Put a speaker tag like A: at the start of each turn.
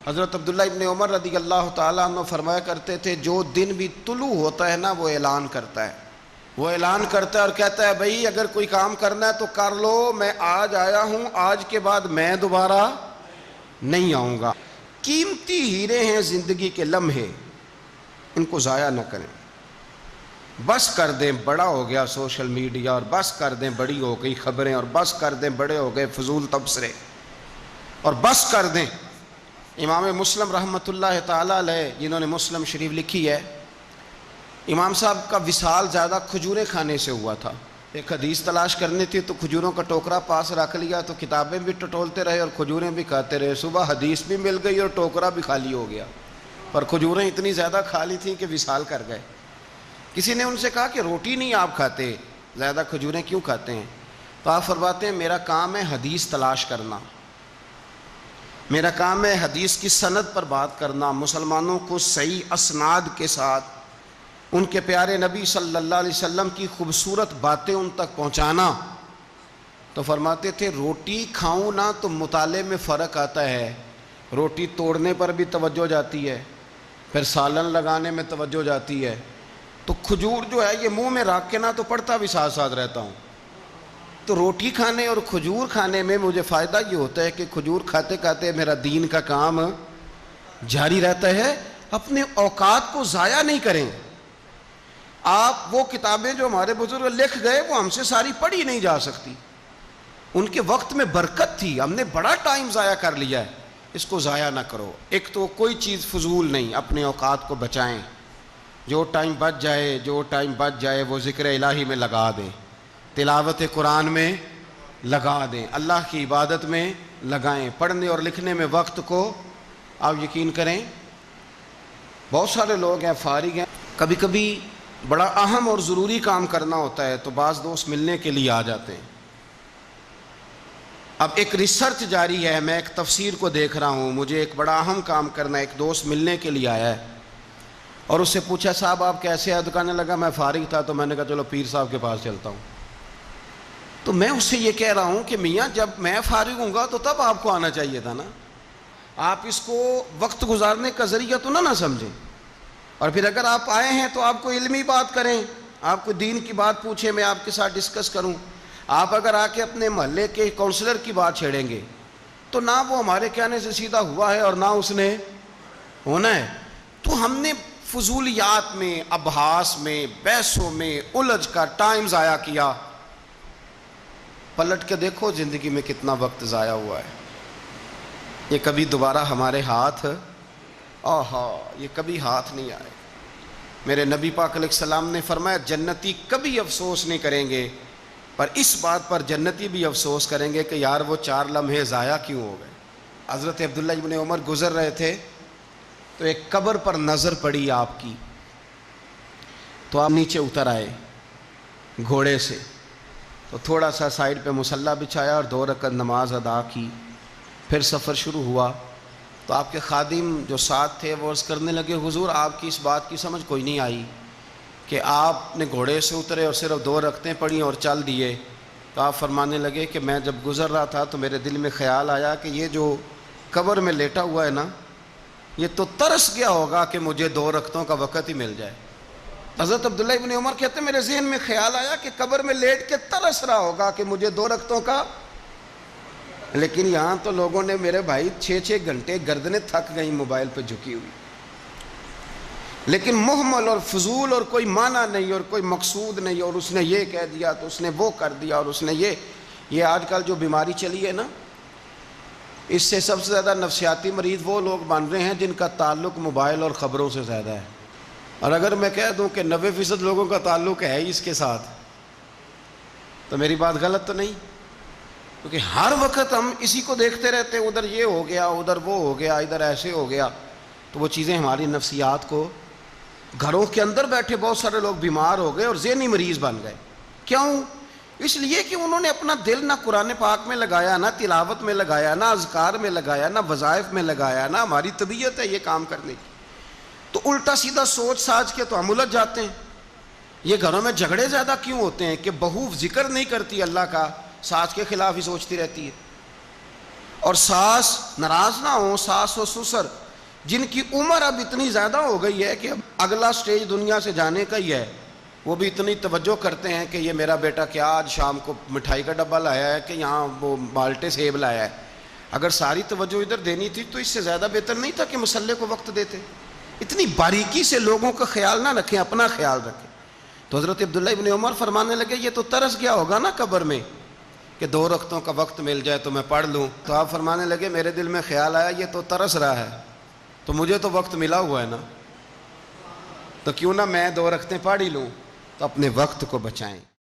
A: حضرت عبداللہ ابن عمر رضی اللہ تعالیٰ عنہ فرمایا کرتے تھے جو دن بھی طلوع ہوتا ہے نا وہ اعلان کرتا ہے، وہ اعلان کرتا ہے اور کہتا ہے بھئی اگر کوئی کام کرنا ہے تو کر لو، میں آج آیا ہوں، آج کے بعد میں دوبارہ نہیں آؤں گا۔ قیمتی ہیرے ہیں زندگی کے لمحے، ان کو ضائع نہ کریں۔ بس کر دیں بڑا ہو گیا سوشل میڈیا، اور بس کر دیں بڑی ہو گئی خبریں، اور بس کر دیں بڑے ہو گئے فضول تبصرے، اور بس کر دیں۔ امام مسلم رحمۃ اللہ تعالیٰ علیہ جنہوں نے مسلم شریف لکھی ہے، امام صاحب کا وصال زیادہ کھجوریں کھانے سے ہوا تھا۔ ایک حدیث تلاش کرنی تھی تو کھجوروں کا ٹوکرا پاس رکھ لیا، تو کتابیں بھی ٹٹولتے رہے اور کھجوریں بھی کھاتے رہے۔ صبح حدیث بھی مل گئی اور ٹوکرا بھی خالی ہو گیا، پر کھجوریں اتنی زیادہ کھا لی تھیں کہ وصال کر گئے۔ کسی نے ان سے کہا کہ روٹی نہیں آپ کھاتے، زیادہ کھجوریں کیوں کھاتے ہیں؟ تو آپ فرماتے ہیں میرا کام ہے حدیث تلاش کرنا، میرا کام ہے حدیث کی سند پر بات کرنا، مسلمانوں کو صحیح اسناد کے ساتھ ان کے پیارے نبی صلی اللہ علیہ وسلم کی خوبصورت باتیں ان تک پہنچانا۔ تو فرماتے تھے روٹی کھاؤں نہ تو مطالعے میں فرق آتا ہے، روٹی توڑنے پر بھی توجہ جاتی ہے، پھر سالن لگانے میں توجہ جاتی ہے، تو کھجور جو ہے یہ منہ میں رکھ کے نہ تو پڑھتا بھی ساتھ ساتھ رہتا ہوں۔ تو روٹی کھانے اور کھجور کھانے میں مجھے فائدہ یہ ہوتا ہے کہ کھجور کھاتے کھاتے میرا دین کا کام جاری رہتا ہے۔ اپنے اوقات کو ضائع نہیں کریں۔ آپ وہ کتابیں جو ہمارے بزرگ لکھ گئے وہ ہم سے ساری پڑھی نہیں جا سکتی، ان کے وقت میں برکت تھی، ہم نے بڑا ٹائم ضائع کر لیا ہے، اس کو ضائع نہ کرو۔ ایک تو کوئی چیز فضول نہیں، اپنے اوقات کو بچائیں، جو ٹائم بچ جائے وہ ذکر الہی میں لگا دیں، تلاوت قرآن میں لگا دیں، اللہ کی عبادت میں لگائیں، پڑھنے اور لکھنے میں وقت کو آپ یقین کریں۔ بہت سارے لوگ ہیں فارغ ہیں، کبھی کبھی بڑا اہم اور ضروری کام کرنا ہوتا ہے تو بعض دوست ملنے کے لیے آ جاتے ہیں۔ اب ایک ریسرچ جاری ہے، میں ایک تفسیر کو دیکھ رہا ہوں، مجھے ایک بڑا اہم کام کرنا ہے، ایک دوست ملنے کے لیے آیا ہے اور اس سے پوچھا صاحب آپ کیسے ہیں؟ تو کہنے لگا میں فارغ تھا، تو میں نے کہا چلو پیر صاحب کے پاس چلتا ہوں۔ تو میں اس سے یہ کہہ رہا ہوں کہ میاں جب میں فارغ ہوں گا تو تب آپ کو آنا چاہیے تھا نا، آپ اس کو وقت گزارنے کا ذریعہ تو نہ سمجھیں، اور پھر اگر آپ آئے ہیں تو آپ کو علمی بات کریں، آپ کو دین کی بات پوچھیں، میں آپ کے ساتھ ڈسکس کروں۔ آپ اگر آ کے اپنے محلے کے کونسلر کی بات چھیڑیں گے تو نہ وہ ہمارے کہنے سے سیدھا ہوا ہے اور نہ اس نے ہونا ہے۔ تو ہم نے فضولیات میں، ابحاث میں، بحثوں میں الجھ کا ٹائم ضائع کیا۔ پلٹ کے دیکھو زندگی میں کتنا وقت ضائع ہوا ہے، یہ کبھی دوبارہ ہمارے ہاتھ یہ کبھی ہاتھ نہیں آئے۔ میرے نبی پاک علیہ السلام نے فرمایا جنتی کبھی افسوس نہیں کریں گے، پر اس بات پر جنتی بھی افسوس کریں گے کہ یار وہ 4 لمحے ضائع کیوں ہو گئے۔ حضرت عبداللہ ابن عمر گزر رہے تھے تو ایک قبر پر نظر پڑی آپ کی، تو آپ نیچے اتر آئے گھوڑے سے، تو تھوڑا سا سائیڈ پہ مصلی بچھایا اور 2 رکعت نماز ادا کی، پھر سفر شروع ہوا۔ تو آپ کے خادم جو ساتھ تھے وہ عرض کرنے لگے حضور آپ کی اس بات کی سمجھ کوئی نہیں آئی کہ آپ نے گھوڑے سے اترے اور صرف 2 رکعتیں پڑھیں اور چل دیے۔ تو آپ فرمانے لگے کہ میں جب گزر رہا تھا تو میرے دل میں خیال آیا کہ یہ جو قبر میں لیٹا ہوا ہے نا، یہ تو ترس گیا ہوگا کہ مجھے 2 رکعتوں کا وقت ہی مل جائے۔ حضرت عبداللہ ابن عمر کہتے ہیں میرے ذہن میں خیال آیا کہ قبر میں لیٹ کے ترس رہا ہوگا کہ مجھے 2 رکعتوں کا، لیکن یہاں تو لوگوں نے میرے بھائی 6 گھنٹے گردنیں تھک گئیں موبائل پہ جھکی ہوئی، لیکن محمل اور فضول اور کوئی معنی نہیں اور کوئی مقصود نہیں، اور اس نے یہ کہہ دیا تو اس نے وہ کر دیا، اور اس نے یہ آج کل جو بیماری چلی ہے نا، اس سے سب سے زیادہ نفسیاتی مریض وہ لوگ بن رہے ہیں جن کا تعلق موبائل اور خبروں سے زیادہ ہے۔ اور اگر میں کہہ دوں کہ 90% لوگوں کا تعلق ہے اس کے ساتھ تو میری بات غلط تو نہیں، کیونکہ ہر وقت ہم اسی کو دیکھتے رہتے ہیں، ادھر یہ ہو گیا، ادھر وہ ہو گیا، ادھر ایسے ہو گیا، تو وہ چیزیں ہماری نفسیات کو، گھروں کے اندر بیٹھے بہت سارے لوگ بیمار ہو گئے اور ذہنی مریض بن گئے۔ کیوں؟ اس لیے کہ انہوں نے اپنا دل نہ قرآن پاک میں لگایا، نہ تلاوت میں لگایا، نہ اذکار میں لگایا، نہ وظائف میں لگایا، نہ ہماری طبیعت ہے یہ کام کرنے کی، تو الٹا سیدھا سوچ ساچ کے تو ہم الجھ جاتے ہیں۔ یہ گھروں میں جھگڑے زیادہ کیوں ہوتے ہیں کہ بہو ذکر نہیں کرتی اللہ کا، ساس کے خلاف ہی سوچتی رہتی ہے، اور ساس ناراض نہ ہوں، ساس و سسر جن کی عمر اب اتنی زیادہ ہو گئی ہے کہ اب اگلا سٹیج دنیا سے جانے کا ہی ہے، وہ بھی اتنی توجہ کرتے ہیں کہ یہ میرا بیٹا کیا آج شام کو مٹھائی کا ڈبہ لایا ہے کہ یہاں وہ مالٹے سیب لایا ہے۔ اگر ساری توجہ ادھر دینی تھی تو اس سے زیادہ بہتر نہیں تھا کہ مسلح کو وقت دیتے؟ اتنی باریکی سے لوگوں کا خیال نہ رکھیں، اپنا خیال رکھیں۔ تو حضرت عبداللہ ابن عمر فرمانے لگے یہ تو ترس گیا ہوگا نا قبر میں کہ 2 رکعتوں کا وقت مل جائے تو میں پڑھ لوں۔ تو آپ فرمانے لگے میرے دل میں خیال آیا یہ تو ترس رہا ہے، تو مجھے تو وقت ملا ہوا ہے نا، تو کیوں نہ میں 2 رکعتیں پڑھ ہی لوں۔ تو اپنے وقت کو بچائیں۔